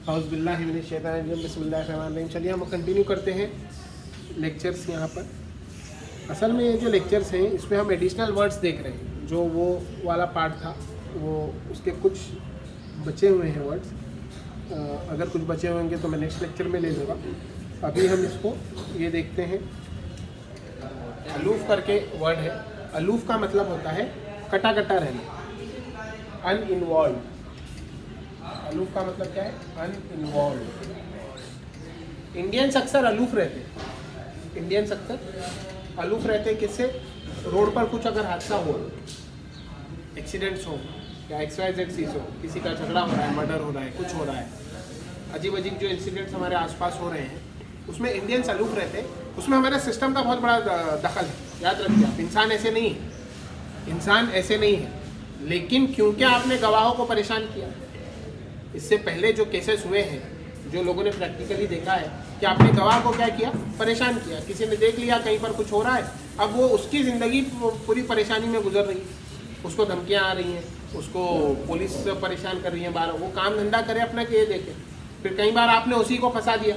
बिस्मिल्लाहिर्रहमानिर्रहीम। चलिए हम कंटिन्यू करते हैं लेक्चर्स यहाँ पर। असल में ये जो लेक्चर्स हैं इसमें हम एडिशनल वर्ड्स देख रहे हैं। जो वो वाला पार्ट था वो उसके कुछ बचे हुए हैं वर्ड्स। अगर कुछ बचे होंगे तो मैं नेक्स्ट लेक्चर में ले लूँगा। अभी हम इसको ये देखते हैं। अलूफ करके वर्ड है। अलूफ का मतलब होता है कटा कटा रहना, अनइन्वॉल्व। अलूफ का मतलब क्या है? अनइन्वॉल्व। इंडियंस अक्सर अलूफ रहते हैं। इंडियंस अक्सर अलूफ रहते हैं। किससे? रोड पर कुछ अगर हादसा हो, एक्सीडेंट्स हो या XYZ चीज़ हो, किसी का झगड़ा हो रहा है, मर्डर हो रहा है, कुछ हो रहा है, अजीब अजीब जो इंसिडेंट्स हमारे आसपास हो रहे हैं, उसमें इंडियंस अलूफ रहते हैं। उसमें हमारे सिस्टम का बहुत बड़ा दखल है। याद रखिए आप, इंसान ऐसे नहीं है। इंसान ऐसे नहीं है, लेकिन क्योंकि आपने गवाहों को परेशान किया, इससे पहले जो केसेस हुए हैं, जो लोगों ने प्रैक्टिकली देखा है कि आपने गवाह को क्या किया? परेशान किया। किसी ने देख लिया कहीं पर कुछ हो रहा है, अब वो उसकी ज़िंदगी पूरी परेशानी में गुजर रही है। उसको धमकियाँ आ रही हैं, उसको पुलिस परेशान कर रही है, बार वो काम धंधा करे अपना कि ये देखे। फिर कई बार आपने उसी को फंसा दिया।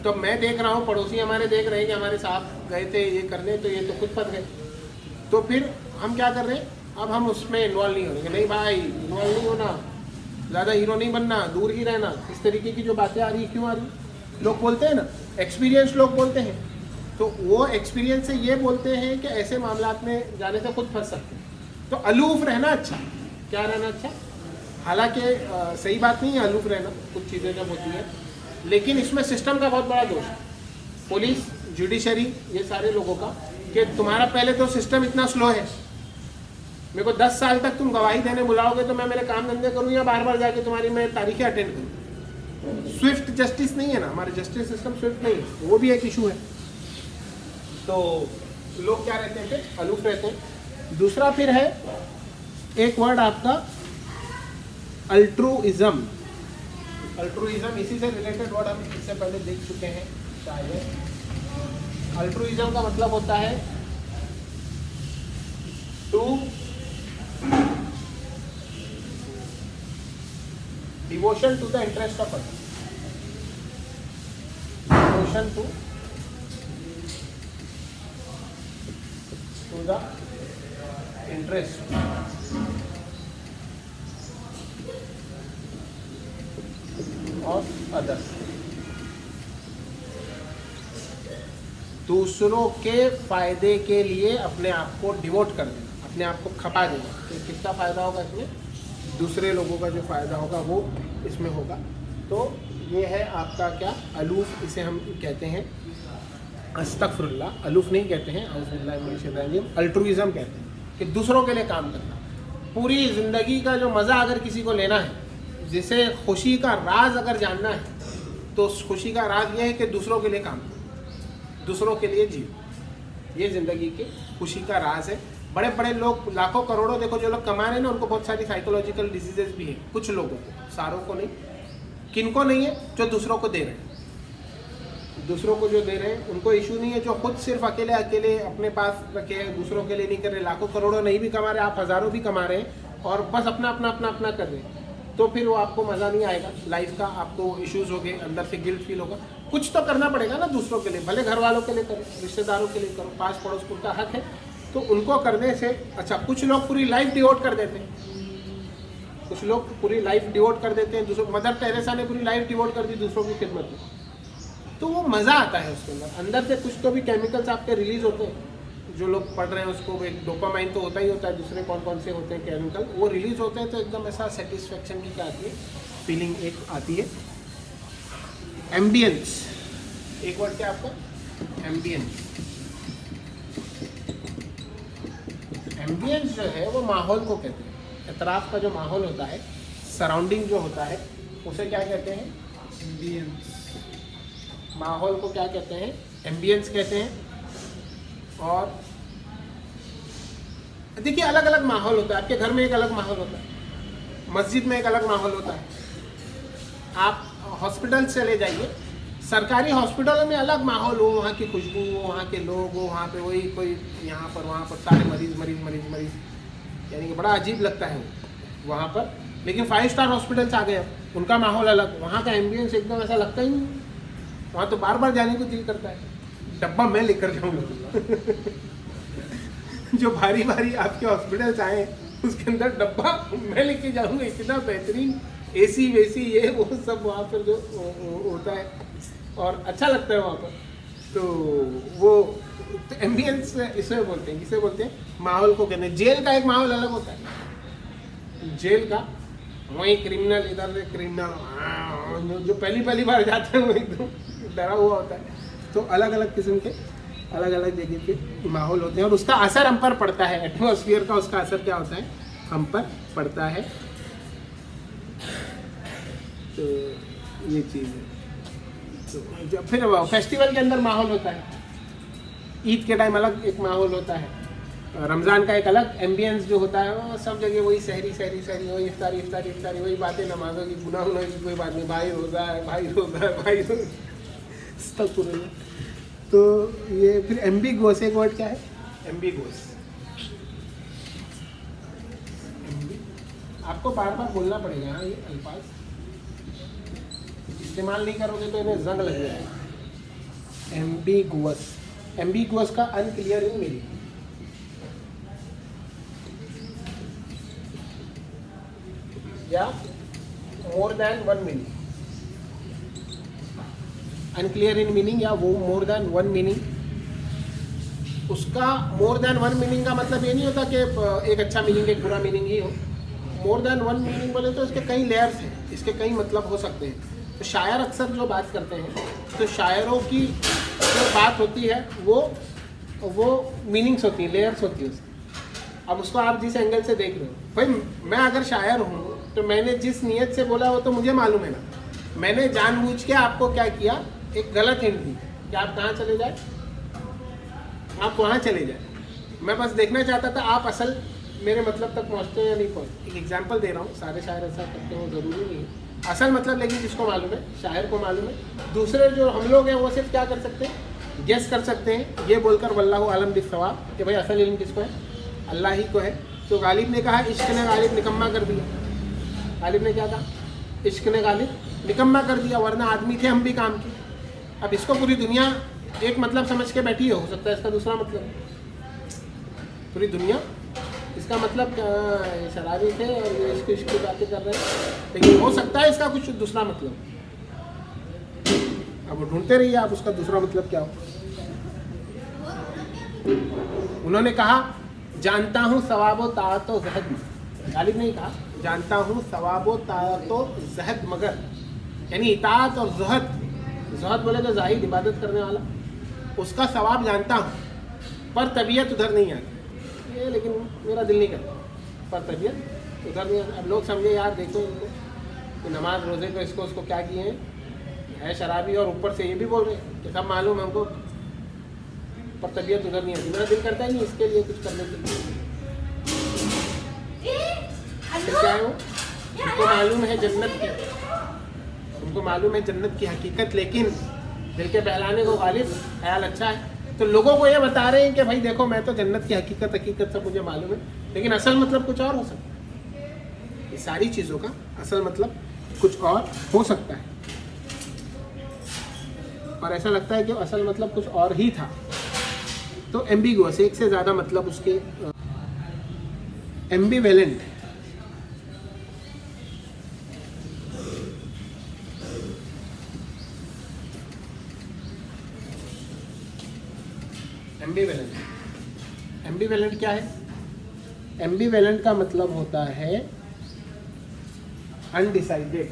तो मैं देख रहा हूँ, पड़ोसी हमारे देख रहे हैं कि हमारे साथ गए थे ये करने, तो ये तो खुद फंस गए। तो फिर हम क्या कर रहे हैं? अब हम उसमें इन्वॉल्व नहीं हो रहे। नहीं भाई, इन्वॉल्व नहीं होना, ज़्यादा हीरो नहीं बनना, दूर ही रहना। इस तरीके की जो बातें आ रही है, क्यों आ रही? लोग बोलते हैं ना, एक्सपीरियंस लोग बोलते हैं, तो वो एक्सपीरियंस से ये बोलते हैं कि ऐसे मामलात में जाने से खुद फंस सकते हैं। तो अलूफ रहना अच्छा। क्या रहना अच्छा? हालांकि सही बात नहीं है अलूफ रहना, कुछ चीज़ें जब होती हैं, लेकिन इसमें सिस्टम का बहुत बड़ा दोष है। पुलिस, जुडिशरी, ये सारे लोगों का, कि तुम्हारा पहले तो सिस्टम इतना स्लो है। मेरे को 10 साल तक तुम गवाही देने बुलाओगे तो मैं मेरे काम धंधे करूँ या बार बार जाके तुम्हारी मैं तारीखें अटेंड करूँ? स्विफ्ट जस्टिस नहीं है ना, हमारे जस्टिस सिस्टम स्विफ्ट नहीं है, वो भी एक इशू है। तो लोग क्या रहते हैं? अलूफ रहते हैं। दूसरा फिर है एक वर्ड आपका अल्ट्रुइज्म। अल्ट्रुइज्म इसी से रिलेटेड वर्ड हम इससे पहले देख चुके हैं शायद। अल्ट्रुइज्म का मतलब होता है to devotion to the interest of other. Devotion to the interest of others. दूसरों के फायदे के लिए अपने आप को डिवोट कर देना, अपने आप को खपा देना। तो किसका फ़ायदा होगा इसमें? दूसरे लोगों का जो फ़ायदा होगा वो इसमें होगा। तो ये है आपका क्या? अलूफ। इसे हम कहते हैं अस्तगफिरुल्लाह, अलूफ नहीं कहते हैं, अल्ट्रुइज्म कहते हैं कि दूसरों के लिए काम करना। पूरी ज़िंदगी का जो मज़ा अगर किसी को लेना है, जिसे खुशी का राज अगर जानना है, तो खुशी का राज ये है कि दूसरों के लिए काम करो, दूसरों के लिए जियो। ये ज़िंदगी की खुशी का राज है। बड़े बड़े लोग, लाखों करोड़ों, देखो जो लोग कमा रहे हैं ना, उनको बहुत सारी साइकोलॉजिकल डिजीजेस भी हैं। कुछ लोगों को, सारों को नहीं। किनको नहीं है? जो दूसरों को दे रहे हैं। दूसरों को जो दे रहे हैं उनको इशू नहीं है। जो खुद सिर्फ अकेले अकेले अपने पास रखे, दूसरों के लिए नहीं कर रहे, लाखों करोड़ों नहीं भी कमा रहे, आप हज़ारों भी कमा रहे हैं और बस अपना अपना अपना अपना कर रहे हैं, तो फिर वो आपको मज़ा नहीं आएगा लाइफ का। आपको इश्यूज़ हो गए, अंदर से गिल्ट फील होगा। कुछ तो करना पड़ेगा ना दूसरों के लिए, भले घर वालों के लिए करो, रिश्तेदारों के लिए करो, पास पड़ोस को उनका हक है, तो उनको करने से अच्छा। कुछ लोग पूरी लाइफ डिवोट कर देते हैं, कुछ लोग पूरी लाइफ डिवोट कर देते हैं दूसरों। मदर टेरेसा ने पूरी लाइफ डिवोट कर दी दूसरों की खिदमत में, तो वो मज़ा आता है उसके अंदर से कुछ तो भी केमिकल्स आपके रिलीज होते हैं। जो लोग पढ़ रहे हैं उसको, एक डोपामाइन तो होता ही होता है, दूसरे कौन कौन से होते हैं केमिकल, वो रिलीज होते हैं, तो एकदम ऐसा सेटिस्फेक्शन की क्या आती है, फीलिंग एक आती है। एम्बियंस, एक वर्ड क्या आपका? एम्बियंस। एम्बियंस जो है वो माहौल को कहते हैं। इतराफ का जो माहौल होता है, सराउंडिंग जो होता है, उसे क्या कहते हैं? एम्बियंस। माहौल को क्या कहते हैं? एम्बियंस कहते हैं। और देखिए अलग अलग माहौल होता है। आपके घर में एक अलग माहौल होता है, मस्जिद में एक अलग माहौल होता है। आप हॉस्पिटल चले जाइए, सरकारी हॉस्पिटल में अलग माहौल हो, वहाँ की खुशबू हो, वहाँ के लोग हो, वहाँ पे वही कोई यहाँ पर वहाँ पर सारे मरीज मरीज मरीज मरीज, यानी कि बड़ा अजीब लगता है वहाँ पर। लेकिन 5 स्टार हॉस्पिटल्स आ गए अब, उनका माहौल अलग, वहाँ का एम्बियंस एकदम ऐसा लगता ही नहीं, वहाँ तो बार बार जाने को दिल करता है। डब्बा मैं लेकर जाऊँगा जो भारी भारी आपके हॉस्पिटल्स आए उसके अंदर डब्बा मैं लेके जाऊँगा, इतना बेहतरीन एसी वेसी ये वो सब वहाँ पर जो होता है और अच्छा लगता है वहाँ पर। तो वो तो एम्बियंस इसे बोलते हैं, किसे बोलते हैं, माहौल को कहते हैं। जेल का एक माहौल अलग होता है, जेल का वही क्रिमिनल इधर से क्रिमिनल जो पहली बार जाते हैं वो एकदम डरा हुआ होता है। तो अलग अलग किस्म के अलग अलग जगह के माहौल होते हैं और उसका असर हम पर पड़ता है, एटमॉस्फेयर का उसका असर क्या होता है हम पर पड़ता है। तो ये चीज़ है। तो जब फिर फेस्टिवल के अंदर माहौल होता है, ईद के टाइम अलग एक माहौल होता है, रमज़ान का एक अलग एम्बियंस जो होता है, वो सब जगह वही सहरी वही इफ्तारी वही बातें, नमाजों की गुनाह की कोई बात नहीं, भाई रोज़ा है तो ये फिर एम्बिगोस एक वर्ड क्या है, एम्बिगोस, आपको बार बार बोलना पड़ेगा। हाँ, ये अल्फाज इस्तेमाल नहीं करोगे तो इन्हें जंग लग जाएगा। एम्बिगुअस, एम्बिगुअस का अनक्लियर इन मीनिंग, या more than one meaning, unclear in meaning या वो मोर देन वन मीनिंग। उसका मोर देन वन मीनिंग का मतलब ये नहीं होता कि एक अच्छा मीनिंग एक बुरा मीनिंग ही हो। मोर देन वन मीनिंग बोले तो इसके कई लेयर्स हैं, इसके कई मतलब हो सकते हैं। तो शायर अक्सर जो बात करते हैं, तो शायरों की जो बात होती है वो मीनिंग्स होती है, लेयर्स होती है उसकी। अब उसको आप जिस एंगल से देख रहे हो, भाई मैं अगर शायर हूँ तो मैंने जिस नीयत से बोला वो तो मुझे मालूम है ना, मैंने जानबूझ के आपको क्या किया, एक गलत हिंट दी कि आप कहाँ चले जाए, आप वहाँ चले जाए। मैं बस देखना चाहता था आप असल मेरे मतलब तक पहुँचते हैं या नहीं पहुँचते। एक एग्जांपल दे रहा हूँ, सारे शायर ऐसा करते हो ज़रूरी नहीं है असल मतलब, लेकिन जिसको मालूम है, शायर को मालूम है। दूसरे जो हम लोग हैं वो सिर्फ क्या कर सकते हैं, गेस कर सकते हैं, ये बोलकर वल्लाहु आलम बिस्सवाब कि भाई असल इल्म किसको है, अल्लाह ही को है। तो गालिब ने कहा इश्क ने गालिब निकम्मा कर दिया। गालिब ने क्या कहा, इश्क ने गालिब निकम्मा कर दिया, वरना आदमी थे हम भी काम के। अब इसको पूरी दुनिया एक मतलब समझ के बैठी हो सकता है इसका दूसरा मतलब, पूरी दुनिया इसका मतलब शराबी थे और ये इसकी इश्क की बातें कर रहे हैं, लेकिन हो सकता है इसका कुछ दूसरा मतलब। अब ढूंढते रहिए आप उसका दूसरा मतलब क्या हो। उन्होंने कहा जानता हूँ सवाबो ताअतो ज़हद, गालिब नहीं कहा जानता हूँ सवाबो ताअतो ज़हद मगर, यानी इताअत और ज़हद बोले तो जाहिद इबादत करने वाला, उसका सवाब जानता हूँ, पर तबीयत उधर नहीं आती ये, लेकिन मेरा दिल नहीं करता, पर तबीयत उधर नहीं आती। अब लोग समझे यार देखो इनको कि नमाज रोज़े को इसको उसको क्या किए हैं, है शराबी, और ऊपर से ये भी बोल रहे हैं कि सब मालूम है हमको, पर तबीयत उधर नहीं आती। मेरा दिल करता ही नहीं इसके लिए कुछ करने के लिए। क्या है वो, उनको मालूम है जन्नत की, उनको मालूम है जन्नत की हकीकत, लेकिन दिल के बहलाने को गालिब ख्याल अच्छा है, तो लोगों को ये बता रहे हैं कि भाई देखो मैं तो जन्नत की हकीकत सब मुझे मालूम है, लेकिन असल मतलब कुछ और हो सकता है। ये सारी चीज़ों का असल मतलब कुछ और हो सकता है, और ऐसा लगता है कि असल मतलब कुछ और ही था। तो एम्बिगुअस, एक से ज़्यादा मतलब उसके। एम्बिवेलेंट, एम्बिवेलेंट क्या है, एम्बिवेलेंट का मतलब होता है अनडिसाइडेड।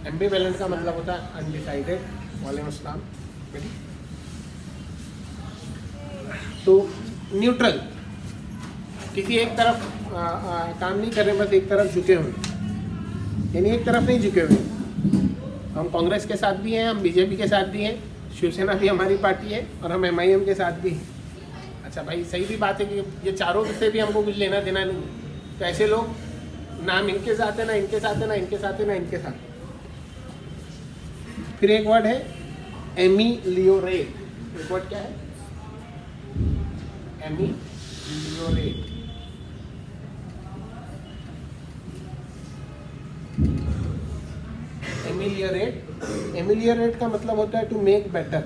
एम्बिवेलेंट का मतलब होता है अनडिसाइडेड। वालेकुम अस्सलाम। तो न्यूट्रल, किसी एक तरफ काम नहीं कर रहे, बस एक तरफ झुके हुए, यानी एक तरफ नहीं झुके हुए। हम कांग्रेस के साथ भी हैं, हम बीजेपी के साथ भी हैं, शिवसेना भी हमारी पार्टी है, और हम MIM के साथ भी हैं। अच्छा भाई सही भी बात है कि ये चारों से भी हमको कुछ लेना देना नहीं है, तो ऐसे लोग ना हम इनके साथ है, ना इनके साथ है, ना इनके साथ है, ना इनके साथ। फिर एक वर्ड है एमिलियोरेट। एक वर्ड क्या है? एमिलियोरेट। एमिलियोरेट, एमिलियोरेट का मतलब होता है to make better,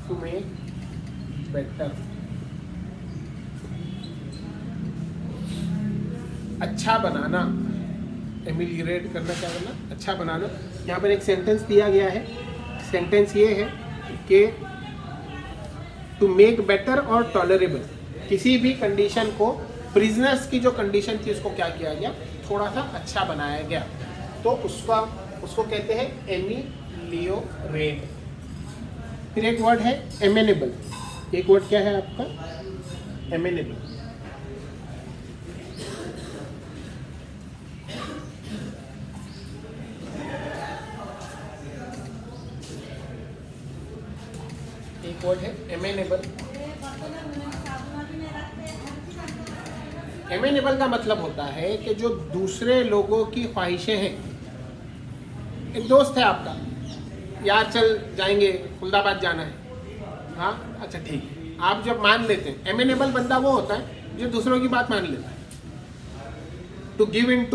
to make better, अच्छा बनाना। एमिलियोरेट करना, क्या करना? अच्छा बनाना। यहाँ पर एक सेंटेंस दिया गया है, सेंटेंस ये है कि टू मेक बेटर और टॉलरेबल, किसी भी कंडीशन को, प्रिजनर्स की जो कंडीशन थी उसको क्या किया गया? थोड़ा सा अच्छा बनाया गया, तो उसको कहते हैं एमिलियोरेट। फिर एक वर्ड है एमेनेबल। एक वर्ड क्या है आपका? एमेनेबल। एक वर्ड है एमेनेबल। एमेनेबल का मतलब होता है कि जो दूसरे लोगों की ख्वाहिशें हैं, एक दोस्त है आपका, यार चल जाएंगे खुलदाबाद जाना है, हाँ अच्छा ठीक है, आप जब मान लेते हैं, एमेनेबल बंदा वो होता है जो दूसरों की बात मान लेता है। To give willing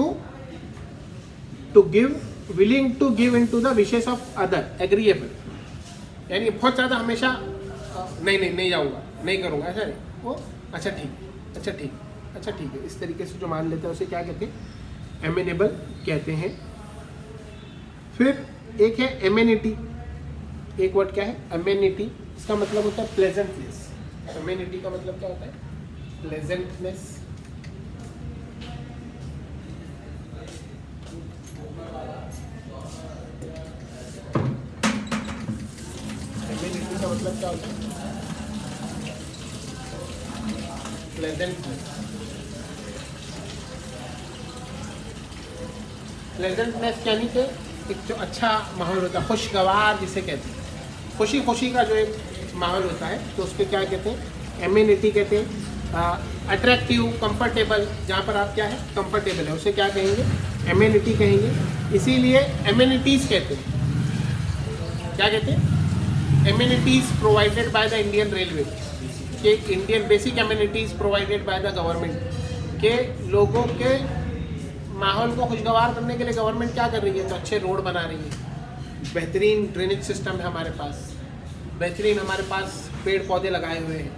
to give in to the wishes of other, agreeable, यानी बहुत ज़्यादा हमेशा नहीं जाऊँगा, नहीं करूँगा, ऐसा नहीं, वो अच्छा ठीक है, इस तरीके से जो मान लेते हैं उसे क्या कहते हैं? एमेनेबल कहते हैं। फिर एक है एमेनिटी। एक वर्ड क्या है? एमेनिटी। इसका मतलब होता है प्लेजेंटनेस। एमेनिटी का मतलब क्या होता है? प्लेजेंटनेस। एमेनिटी का मतलब क्या होता है? प्लेजेंटनेस। प्लेजेंटनेस यानी कि एक जो अच्छा माहौल होता है, खुशगवार जिसे कहते हैं, खुशी का जो एक माहौल होता है, तो उसको क्या कहते हैं? एमेनिटी कहते हैं। अट्रैक्टिव, कंफर्टेबल, जहाँ पर आप क्या है? कंफर्टेबल है, उसे क्या कहेंगे? एमेनिटी कहेंगे। इसीलिए एमेनिटीज़ कहते हैं। क्या कहते हैं? Amenities provided by the Indian railway, के Indian basic amenities provided by the government, के लोगों के माहौल को खुशगवार करने के लिए गवर्नमेंट क्या कर रही है? तो अच्छे रोड बना रही है, बेहतरीन ड्रेनेज सिस्टम है हमारे पास, बेहतरीन हमारे पास पेड़ पौधे लगाए हुए हैं,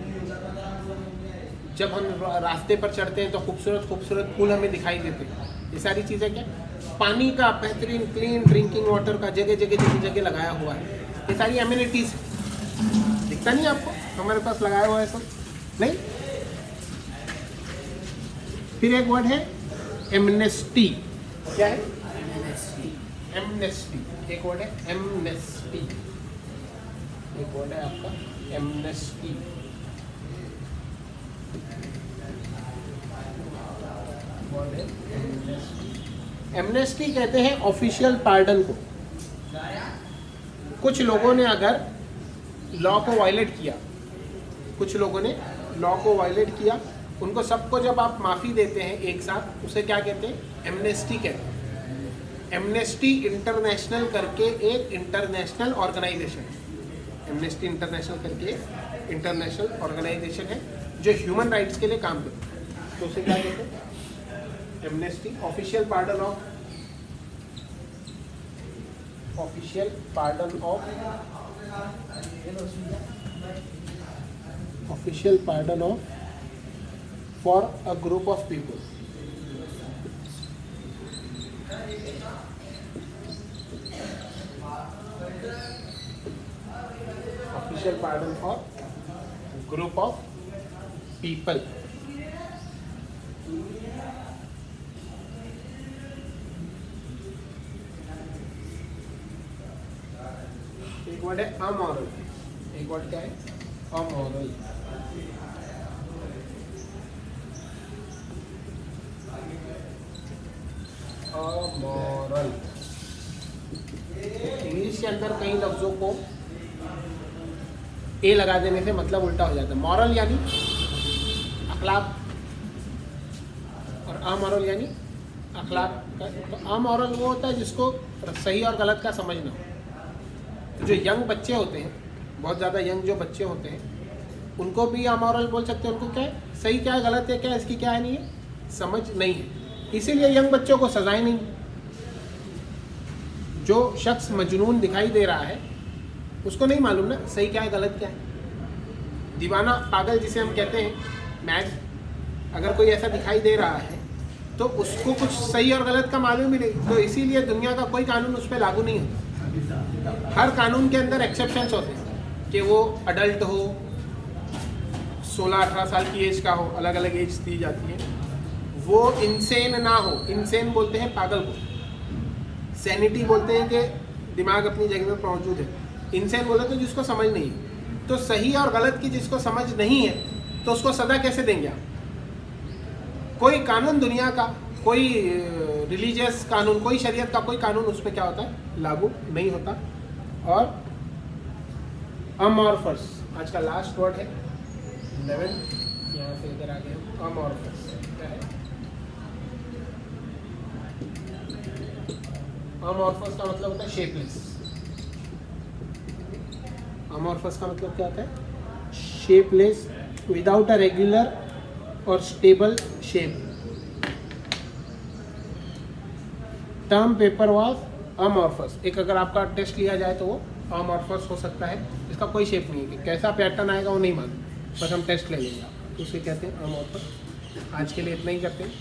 जब हम रास्ते पर चढ़ते हैं तो खूबसूरत फूल हमें दिखाई देते हैं। ये सारी चीज़ें क्या? पानी का बेहतरीन क्लीन ड्रिंकिंग वाटर का जगह लगाया हुआ है, ये सारी एमिनिटीज़। दिखता नहीं आपको हमारे पास लगाया हुआ है सब? नहीं। फिर एक वर्ड है एमनेस्टी। क्या है? एमनेस्टी। एक वर्ड है एमनेस्टी। एक वर्ड है आपका एमनेस्टी। एमनेस्टी कहते हैं ऑफिशियल पार्डन को। कुछ लोगों ने अगर लॉ को वायलेट किया, उनको सबको जब आप माफ़ी देते हैं एक साथ, उसे क्या कहते हैं? एमनेस्टी कहते हैं। एमनेस्टी इंटरनेशनल करके एक इंटरनेशनल ऑर्गेनाइजेशन है, एमनेस्टी इंटरनेशनल करके इंटरनेशनल ऑर्गेनाइजेशन है जो ह्यूमन राइट्स के लिए काम करती है, तो उसे क्या कहते हैं? Amnesty. Official pardon of for a group of people. Official pardon for group of people. एक वर्ड है अमोरल। एक वर्ड क्या है? अमोरल। अमोरल। इंग्लिश के अंदर कई लफ्जों को ए लगा देने से मतलब उल्टा हो जाता है। मॉरल यानी अखलाक और अमोरल यानी अखलाक का। तो अमोरल वो होता है जिसको सही और गलत का समझ ना हो, जो यंग बच्चे होते हैं, बहुत ज़्यादा यंग जो बच्चे होते हैं, उनको भी अमोरल बोल सकते हैं। उनको क्या है सही, क्या है गलत है, क्या है इसकी क्या है नहीं है, समझ नहीं है। इसीलिए यंग बच्चों को सजाएं नहीं। जो शख्स मजनून दिखाई दे रहा है उसको नहीं मालूम ना सही क्या है गलत क्या है। दीवाना पागल जिसे हम कहते हैं, मैड, अगर कोई ऐसा दिखाई दे रहा है तो उसको कुछ सही और गलत का मालूम ही नहीं। तो इसीलिए दुनिया का कोई कानून उस पर लागू नहीं होता। हर कानून के अंदर एक्सेप्शंस होते हैं कि वो अडल्ट हो, 16-18 साल की एज का हो, अलग अलग एज दी जाती है। वो इंसेन ना हो, इंसेन बोलते हैं पागल को, सैनिटी बोलते हैं कि दिमाग अपनी जगह में मौजूद है, इंसेन बोलते तो जिसको समझ नहीं है। तो सही और गलत की जिसको समझ नहीं है तो उसको सज़ा कैसे देंगे आप? कोई कानून दुनिया का, कोई रिलीजियस कानून, कोई शरीयत का कोई कानून उस पर क्या होता है, लागू नहीं होता। और अमॉर्फस आज का लास्ट वर्ड है 11, यहाँ से इधर आ गया। अमॉर्फस क्या है? अमॉर्फस का मतलब होता है शेपलेस। अमॉर्फस का मतलब क्या होता है? शेपलेस, विदाउट अ रेगुलर और stable shape. Term paper was amorphous. एक अगर आपका टेस्ट लिया जाए तो वो अमॉर्फस हो सकता है, इसका कोई शेप नहीं है कि कैसा पैटर्न आएगा वो नहीं मालूम, बस हम टेस्ट ले लेंगे, तो उसे कहते हैं अमॉर्फस। आज के लिए इतना ही करते हैं।